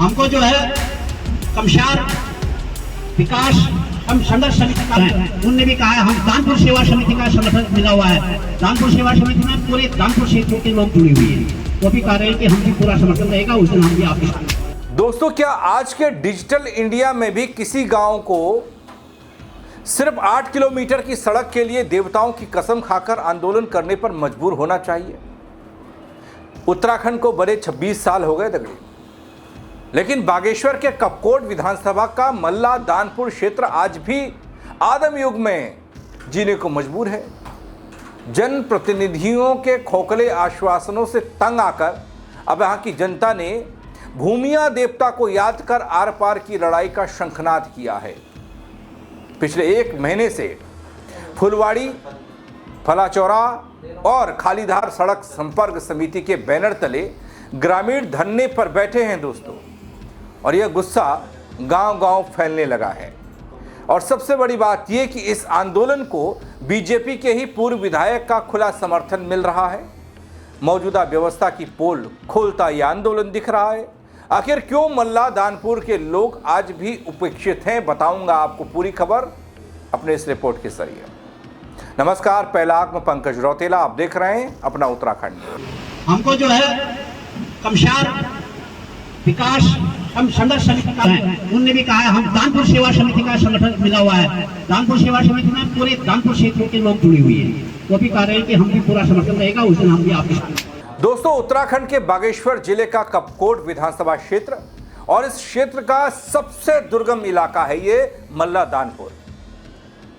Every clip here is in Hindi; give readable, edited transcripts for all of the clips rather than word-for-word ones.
हमको जो है कमशार विकास हम संघर्ष समिति का उनने भी कहा है, हम दानपुर सेवा समिति का समर्थन मिला हुआ है। दानपुर सेवा समिति में पूरे दानपुर क्षेत्र के लोग जुड़े हुए हैं, वो भी कह रहे हैं कि हम भी पूरा समर्थन रहेगा, उस दिन हम भी आपके साथ। दोस्तों, क्या आज के डिजिटल इंडिया में भी किसी गांव को सिर्फ 8 किलोमीटर की सड़क के लिए देवताओं की कसम खाकर आंदोलन करने पर मजबूर होना चाहिए? उत्तराखंड को बड़े 26 साल हो गए दगड़ी, लेकिन बागेश्वर के कपकोट विधानसभा का मल्ला दानपुर क्षेत्र आज भी आदम युग में जीने को मजबूर है। जनप्रतिनिधियों के खोखले आश्वासनों से तंग आकर अब यहाँ की जनता ने भूमिया देवता को याद कर आर पार की लड़ाई का शंखनाद किया है। पिछले 1 महीने से फुलवाड़ी, फलाचौरा और खालीधार सड़क संपर्क समिति के बैनर तले ग्रामीण धरने पर बैठे हैं दोस्तों, और यह गुस्सा गांव-गांव फैलने लगा है। और सबसे बड़ी बात यह कि इस आंदोलन को बीजेपी के ही पूर्व विधायक का खुला समर्थन मिल रहा है। मौजूदा व्यवस्था की पोल खोलता यह आंदोलन दिख रहा है। आखिर क्यों मल्ला दानपुर के लोग आज भी उपेक्षित हैं, बताऊंगा आपको पूरी खबर अपने इस रिपोर्ट के जरिए। नमस्कार, पहला आंख में पंकज रौतेला, आप देख रहे हैं अपना उत्तराखंड। हमको जो है कमशार विकास हम संघर्ष समिति का उनने भी कहा है, हम दानपुर सेवा समिति का समर्थन मिला हुआ है। दानपुर सेवा समिति में पूरे दानपुर क्षेत्र के लोग जुड़े हुए हैं, वो भी कह रहे हैं कि हम भी पूरा समर्थन रहेगा, उस दिन हम भी आपके साथ। दोस्तों, उत्तराखंड के बागेश्वर जिले का कपकोट विधानसभा क्षेत्र और इस क्षेत्र का सबसे दुर्गम इलाका है ये मल्ला दानपुर।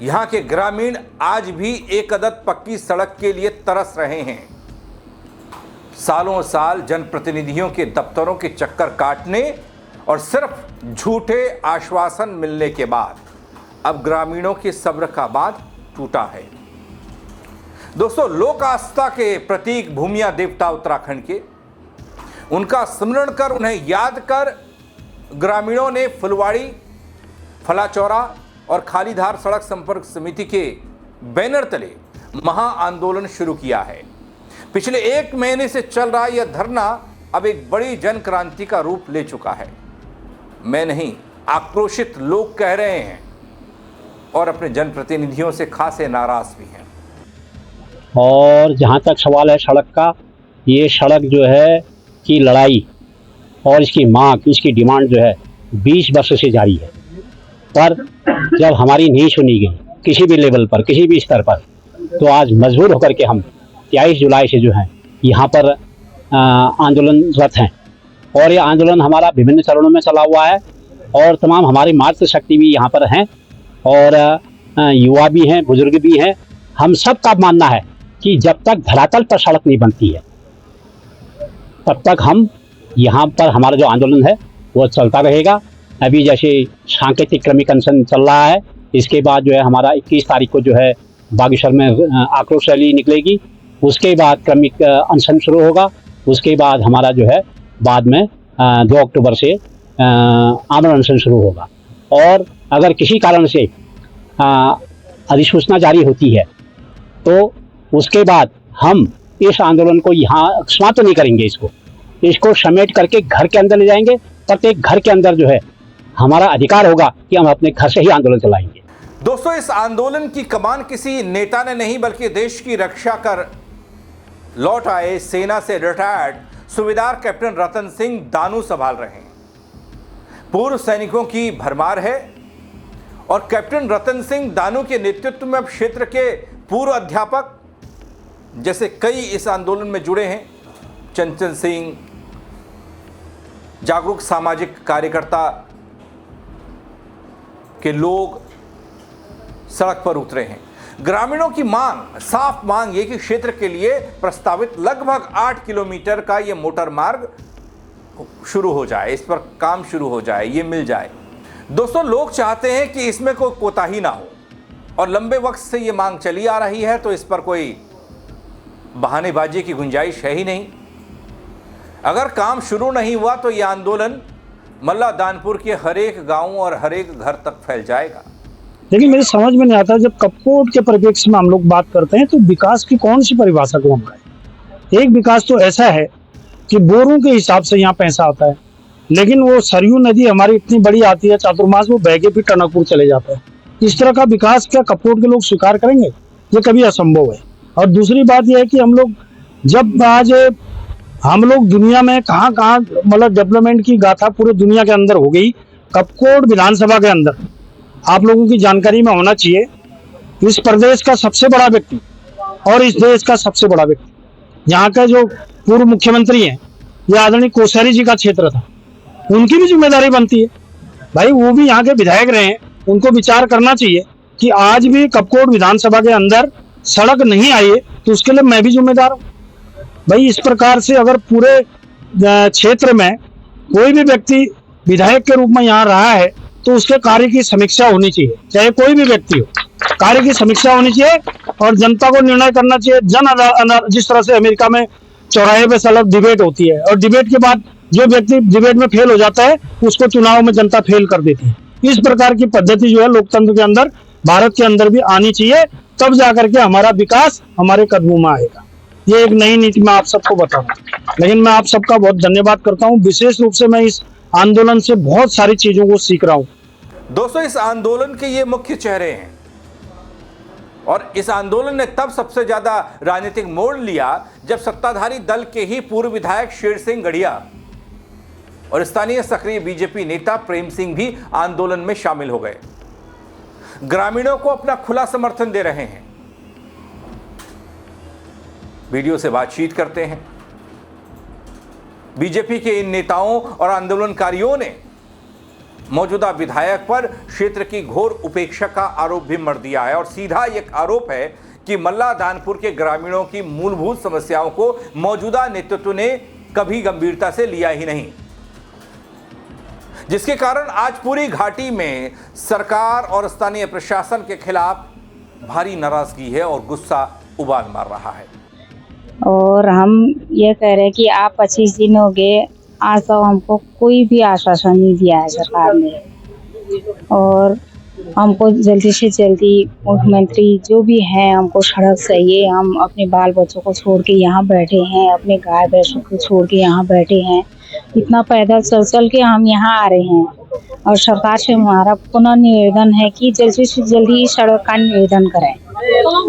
यहाँ के ग्रामीण आज भी एक अदद पक्की सड़क के लिए तरस रहे हैं। सालों साल जनप्रतिनिधियों के दफ्तरों के चक्कर काटने और सिर्फ झूठे आश्वासन मिलने के बाद अब ग्रामीणों के सब्र का बांध टूटा है। दोस्तों, लोक आस्था के प्रतीक भूमिया देवता उत्तराखंड के, उनका स्मरण कर, उन्हें याद कर ग्रामीणों ने फुलवाड़ी, फलाचौरा और खालीधार सड़क संपर्क समिति के बैनर तले महा आंदोलन शुरू किया है। पिछले 1 महीने से चल रहा यह धरना अब एक बड़ी जन क्रांति का रूप ले चुका है। मैं नहीं, आक्रोशित लोग कह रहे हैं और अपने जनप्रतिनिधियों से खासे नाराज भी हैं। और जहाँ तक सवाल है सड़क का, ये सड़क जो है की लड़ाई और इसकी मांग, इसकी डिमांड जो है 20 वर्ष से जारी है। पर जब हमारी नहीं सुनी गई किसी भी लेवल पर, किसी भी स्तर पर, तो आज मजबूर होकर के हम 23 जुलाई से जो है यहाँ पर आंदोलनरत हैं। और ये आंदोलन हमारा विभिन्न चरणों में चला हुआ है और तमाम हमारी मातृ शक्ति भी यहाँ पर हैं और युवा भी हैं, बुजुर्ग भी हैं। हम सब का मानना है कि जब तक धरातल पर सड़क नहीं बनती है तब तक हम यहाँ पर हमारा जो आंदोलन है वो चलता रहेगा। अभी जैसे सांकेतिक क्रमिक अनशन चल रहा है, इसके बाद जो है हमारा 21 तारीख को जो है बागेश्वर में आक्रोश रैली निकलेगी। उसके बाद क्रमिक अनशन शुरू होगा। उसके बाद हमारा जो है बाद में 2 अक्टूबर से आमरण अनशन शुरू होगा। और अगर किसी कारण से अधिसूचना जारी होती है तो उसके बाद हम इस आंदोलन को यहाँ समाप्त नहीं करेंगे, इसको समेट करके घर के अंदर ले जाएंगे। प्रत्येक घर के अंदर जो है हमारा अधिकार होगा कि हम अपने घर से ही आंदोलन चलाएंगे। दोस्तों, इस आंदोलन की कमान किसी नेता ने नहीं बल्कि देश की रक्षा कर लौट आए सेना से रिटायर्ड सूबेदार कैप्टन रतन सिंह दानू संभाल रहे हैं। पूर्व सैनिकों की भरमार है और कैप्टन रतन सिंह दानू के नेतृत्व में अब क्षेत्र के पूर्व अध्यापक जैसे कई इस आंदोलन में जुड़े हैं। चंचल सिंह, जागरूक सामाजिक कार्यकर्ता के लोग सड़क पर उतरे हैं। ग्रामीणों की मांग, साफ मांग ये कि क्षेत्र के लिए प्रस्तावित लगभग 8 किलोमीटर का ये मोटर मार्ग शुरू हो जाए, इस पर काम शुरू हो जाए, ये मिल जाए। दोस्तों, लोग चाहते हैं कि इसमें कोई कोताही ना हो और लंबे वक्त से ये मांग चली आ रही है, तो इस पर कोई बहानेबाजी की गुंजाइश है ही नहीं। अगर काम शुरू नहीं हुआ तो यह आंदोलन मल्ला दानपुर के हर एक गांव और हर एक घर तक फैल जाएगा। लेकिन मेरे समझ में नहीं आता, जब कपकोट के परिप्रेक्ष्य में हम लोग बात करते हैं तो विकास की कौन सी परिभाषा को हम कहें। एक विकास तो ऐसा है कि बोरों के हिसाब से यहाँ पैसा आता है, लेकिन वो सरयू नदी हमारी इतनी बड़ी आती है चातुर्मास, वो बह के फिर टनकपुर चले जाते हैं। इस तरह का विकास क्या कपकोट के लोग स्वीकार करेंगे? ये कभी असंभव है। और दूसरी बात यह है कि हम लोग दुनिया में कहाँ कहाँ मतलब डेवलपमेंट की गाथा पूरे दुनिया के अंदर हो गई, कपकोट विधानसभा के अंदर आप लोगों की जानकारी में होना चाहिए, इस प्रदेश का सबसे बड़ा व्यक्ति और इस देश का सबसे बड़ा व्यक्ति, यहाँ का जो पूर्व मुख्यमंत्री हैं, ये आदरणीय कोश्यारी जी का क्षेत्र था, उनकी भी जिम्मेदारी बनती है। भाई वो भी यहाँ के विधायक रहे हैं, उनको विचार करना चाहिए कि आज भी कपकोट विधानसभा के अंदर सड़क नहीं आई है तो उसके लिए मैं भी जिम्मेदार हूँ। भाई इस प्रकार से अगर पूरे क्षेत्र में कोई भी व्यक्ति विधायक के रूप में यहाँ रहा है तो उसके कार्य की समीक्षा होनी चाहिए, चाहे कोई भी व्यक्ति हो, कार्य की समीक्षा होनी चाहिए और जनता को निर्णय करना चाहिए। जिस तरह से अमेरिका में चौराहे पे सलग डिबेट होती है और डिबेट के बाद जो व्यक्ति डिबेट में फेल हो जाता है उसको चुनाव में जनता फेल कर देती है। इस प्रकार की पद्धति जो है लोकतंत्र के अंदर, भारत के अंदर भी आनी चाहिए, तब जाकर के हमारा विकास हमारे कदमों में आएगा। ये एक नई नीति मैं आप सबको बताऊंगा। लेकिन मैं आप सबका बहुत धन्यवाद करता हूँ। विशेष रूप से मैं इस आंदोलन से बहुत सारी चीजों को सीख रहा हूँ। दोस्तों, इस आंदोलन के ये मुख्य चेहरे हैं और इस आंदोलन ने तब सबसे ज्यादा राजनीतिक मोड़ लिया जब सत्ताधारी दल के ही पूर्व विधायक शेर सिंह गढ़िया और स्थानीय सक्रिय बीजेपी नेता प्रेम सिंह भी आंदोलन में शामिल हो गए। ग्रामीणों को अपना खुला समर्थन दे रहे हैं। वीडियो से बातचीत करते हैं। बीजेपी के इन नेताओं और आंदोलनकारियों ने मौजूदा विधायक पर क्षेत्र की घोर उपेक्षा का आरोप भी मढ़ दिया है और सीधा एक आरोप है कि मल्ला दानपुर के ग्रामीणों की मूलभूत समस्याओं को मौजूदा नेतृत्व ने कभी गंभीरता से लिया ही नहीं, जिसके कारण आज पूरी घाटी में सरकार और स्थानीय प्रशासन के खिलाफ भारी नाराजगी है और गुस्सा उबाल मार रहा है। और हम ये कह रहे हैं कि आप 25 दिन हो गए, आज तक हमको कोई भी आश्वासन नहीं दिया है सरकार ने। और हमको जल्दी से जल्दी मुख्यमंत्री जो भी हैं, हमको सड़क चाहिए। हम अपने बाल बच्चों को छोड़ के यहाँ बैठे हैं, अपने गाय भैंसों को छोड़ के यहाँ बैठे हैं, इतना पैदल चल चल के हम यहाँ आ रहे हैं। और सरकार से हमारा पुनः निवेदन है कि जल्दी से जल्दी इस सड़क का निवेदन करें।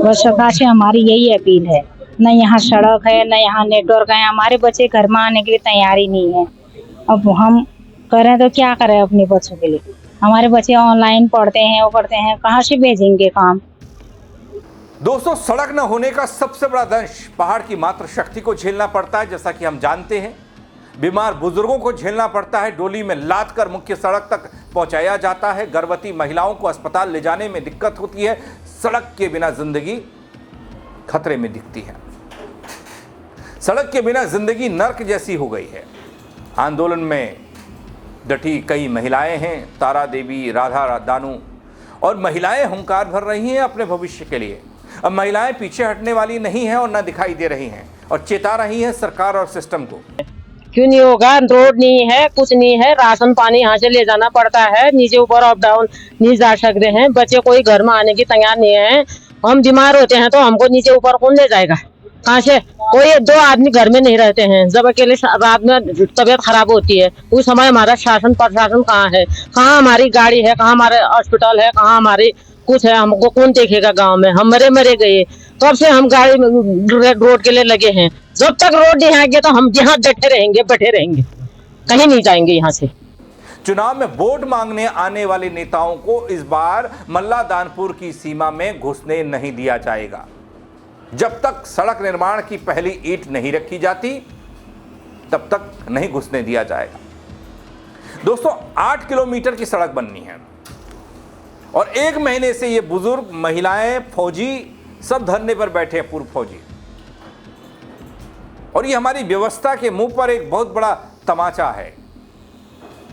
बस सरकार से हमारी यही अपील है। न यहाँ सड़क है, न यहाँ नेटवर्क है, हमारे बच्चे घर में आने के लिए तैयारी नहीं है। अब हम करें तो क्या करें अपने बच्चों के लिए? हमारे बच्चे ऑनलाइन पढ़ते हैं, वो पढ़ते हैं, कहाँ से भेजेंगे काम? दोस्तों, सड़क न होने का सबसे बड़ा दंश पहाड़ की मात्र शक्ति को झेलना पड़ता है। जैसा कि हम जानते हैं, बीमार बुजुर्गों को झेलना पड़ता है, डोली में लाद कर मुख्य सड़क तक पहुंचाया जाता है, गर्भवती महिलाओं को अस्पताल ले जाने में दिक्कत होती है। सड़क के बिना जिंदगी खतरे में दिखती है। सड़क के बिना जिंदगी नर्क जैसी हो गई है। आंदोलन में डटी कई महिलाएं हैं, तारा देवी, राधा दानू, और महिलाएं हुंकार भर रही हैं अपने भविष्य के लिए। अब महिलाएं पीछे हटने वाली नहीं हैं और न दिखाई दे रही हैं और चेता रही हैं सरकार और सिस्टम को। क्यों नहीं होगा? रोड नहीं है, कुछ नहीं है, राशन पानी यहाँ से ले जाना पड़ता है, नीचे ऊपर अप डाउन नहीं जा सकते हैं, बच्चे कोई घर में आने की तैयार नहीं है। हम बीमार होते हैं तो हमको नीचे ऊपर कौन ले जाएगा? कहाँ से? कोई 2 आदमी घर में नहीं रहते हैं, जब अकेले रात में तबीयत खराब होती है उस समय हमारा शासन प्रशासन कहाँ है? कहाँ हमारी गाड़ी है? कहाँ हमारे हॉस्पिटल है? कहाँ हमारी कुछ है? हमको कौन देखेगा? गाँव में हम मरे गए, कब से हम गाड़ी रोड के लिए लगे हैं। जब तक रोड नहीं आएंगे तो हम यहाँ बैठे रहेंगे, कहीं नहीं जाएंगे यहाँ से। चुनाव में वोट मांगने आने वाले नेताओं को इस बार मल्ला दानपुर की सीमा में घुसने नहीं दिया जाएगा। जब तक सड़क निर्माण की पहली ईंट नहीं रखी जाती तब तक नहीं घुसने दिया जाएगा। दोस्तों, 8 किलोमीटर की सड़क बननी है और 1 महीने से ये बुजुर्ग, महिलाएं, फौजी सब धरने पर बैठे हैं, पूर्व फौजी। और ये हमारी व्यवस्था के मुंह पर एक बहुत बड़ा तमाचा है,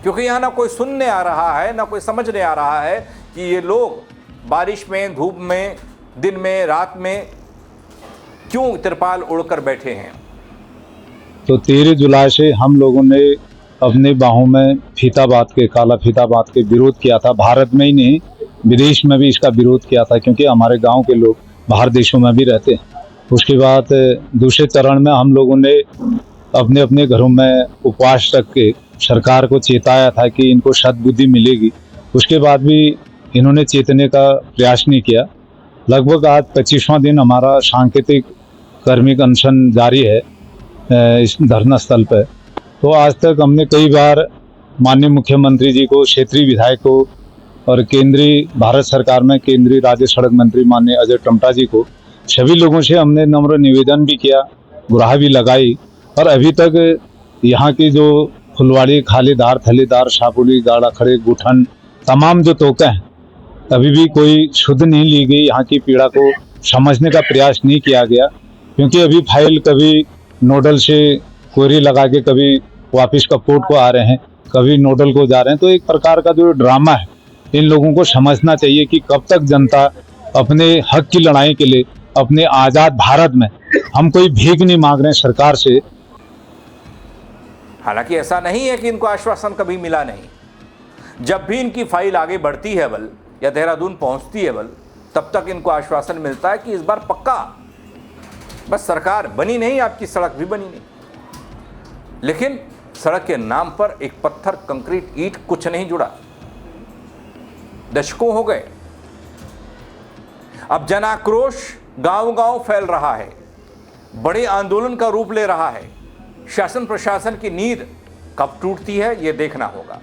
क्योंकि यहां ना कोई सुनने आ रहा है, ना कोई समझने आ रहा है कि ये लोग बारिश में, धूप में, दिन में, रात में क्यों तिरपाल उड़कर बैठे हैं। तो 13 जुलाई से हम लोगों ने अपने बाहों में फीता बांध के, काला फीता बांध के विरोध किया था। भारत में ही नहीं, विदेश में भी इसका विरोध किया था, क्योंकि हमारे गांव के लोग बाहर देशों में भी रहते हैं। उसके बाद दूसरे चरण में हम लोगों ने अपने अपने घरों में उपवास रख के सरकार को चेताया था कि इनको सद्बुद्धि मिलेगी, उसके बाद भी इन्होंने चेतने का प्रयास नहीं किया। लगभग आज 25वां दिन हमारा सांकेतिक कार्मिक अनशन जारी है इस धरना स्थल पर। तो आज तक हमने कई बार माननीय मुख्यमंत्री जी को, क्षेत्रीय विधायकों और केंद्रीय भारत सरकार में केंद्रीय राज्य सड़क मंत्री माननीय अजय टमटा जी को, सभी लोगों से हमने नम्र निवेदन भी किया, गुहार भी लगाई। और अभी तक यहाँ की जो फुलवाड़ी, खालीदार, थलीदार, शापुली, गाड़ा खड़े, गुठन, तमाम जो तोके हैं, अभी भी कोई शुद्ध नहीं ली गई। यहाँ की पीड़ा को समझने का प्रयास नहीं किया गया, क्योंकि अभी फाइल कभी नोडल से क्वेरी लगा के कभी वापस कपकोट को आ रहे हैं, कभी नोडल को जा रहे हैं। तो एक प्रकार का जो ड्रामा है, इन लोगों को समझना चाहिए कि कब तक जनता अपने हक की लड़ाई के लिए अपने आज़ाद भारत में, हम कोई भीख नहीं मांग रहे हैं सरकार से। हालांकि ऐसा नहीं है कि इनको आश्वासन कभी मिला नहीं। जब भी इनकी फाइल आगे बढ़ती है बल या देहरादून पहुंचती है बल, तब तक इनको आश्वासन मिलता है कि इस बार पक्का, बस सरकार बनी नहीं, आपकी सड़क भी बनी नहीं। लेकिन सड़क के नाम पर एक पत्थर, कंक्रीट, ईंट कुछ नहीं जुड़ा। दशकों हो गए। अब जन आक्रोश गांव-गांव फैल रहा है, बड़े आंदोलन का रूप ले रहा है। शासन प्रशासन की नींद कब टूटती है, यह देखना होगा।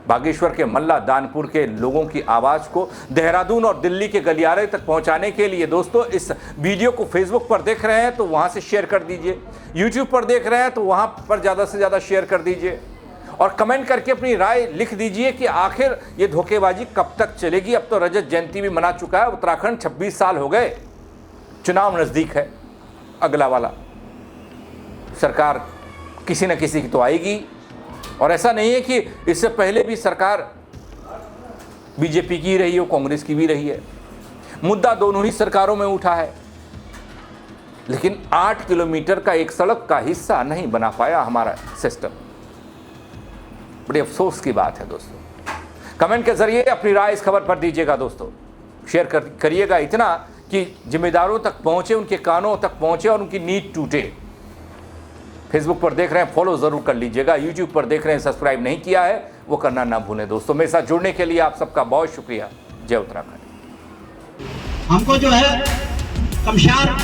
बागेश्वर के मल्ला दानपुर के लोगों की आवाज को देहरादून और दिल्ली के गलियारे तक पहुंचाने के लिए दोस्तों, इस वीडियो को फेसबुक पर देख रहे हैं तो वहां से शेयर कर दीजिए, यूट्यूब पर देख रहे हैं तो वहां पर ज़्यादा से ज़्यादा शेयर कर दीजिए और कमेंट करके अपनी राय लिख दीजिए कि आखिर ये धोखेबाजी कब तक चलेगी। अब तो रजत जयंती भी मना चुका है उत्तराखंड, 26 साल हो गए, चुनाव नज़दीक है अगला वाला, सरकार किसी न किसी की तो आएगी। और ऐसा नहीं है कि इससे पहले भी सरकार बीजेपी की रही हो, कांग्रेस की भी रही है, मुद्दा दोनों ही सरकारों में उठा है। लेकिन 8 किलोमीटर का एक सड़क का हिस्सा नहीं बना पाया हमारा सिस्टम। बड़े अफसोस की बात है दोस्तों। कमेंट के जरिए अपनी राय इस खबर पर दीजिएगा दोस्तों, शेयर करिएगा इतना कि जिम्मेदारों तक पहुंचे, उनके कानों तक पहुंचे और उनकी नींद टूटे। फेसबुक पर देख रहे हैं फॉलो जरूर कर लीजिएगा, यूट्यूब पर देख रहे हैं सब्सक्राइब नहीं किया है वो करना ना भूलें दोस्तों। मेरे साथ जुड़ने के लिए आप सबका बहुत शुक्रिया। जय उत्तराखंड। हमको जो है कमशार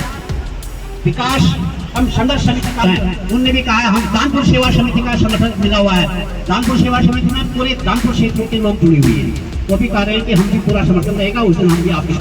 विकास हम संघर्ष समिति का, उनने भी कहा है, हम दानपुर सेवा समिति का संगठन मिला हुआ है। दानपुर सेवा समिति में पूरे दानपुर क्षेत्र के लोग जुड़े हुए हैं, वो भी कह रहे हैं कि हम भी पूरा समर्थन रहेगा, उस दिन हम भी आपके